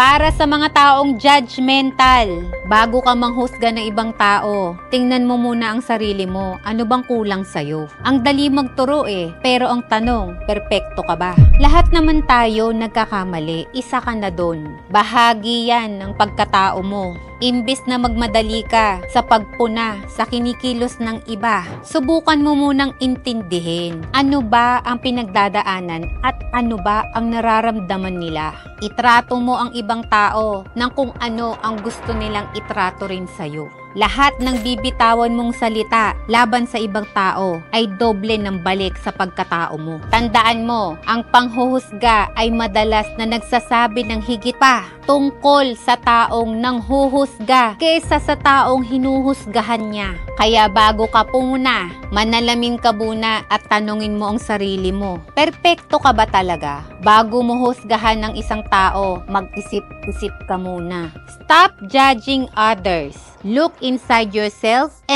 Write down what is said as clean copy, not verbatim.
Para sa mga taong judgmental, bago ka manghusga ng ibang tao, tingnan mo muna ang sarili mo. Ano bang kulang sa'yo? Ang dali magturo pero ang tanong, perpekto ka ba? Lahat naman tayo nagkakamali, isa ka na doon. Bahagi yan ng pagkatao mo. Imbis na magmadali ka sa pagpuna sa kinikilos ng iba, subukan mo munang intindihin ano ba ang pinagdadaanan at ano ba ang nararamdaman nila. Itrato mo ang ibang tao ng kung ano ang gusto nilang itrato rin sa'yo. Lahat ng bibitawan mong salita laban sa ibang tao ay doble ng balik sa pagkatao mo. Tandaan mo, ang panghuhusga ay madalas na nagsasabi ng higit pa tungkol sa taong nanghuhusga kaysa sa taong hinuhusgahan niya. Kaya bago ka pumuna, manalamin ka muna at tanungin mo ang sarili mo. Perpekto ka ba talaga? Bago mo husgahan ng isang tao, mag-isip-isip ka muna. Stop judging others. Look inside yourself and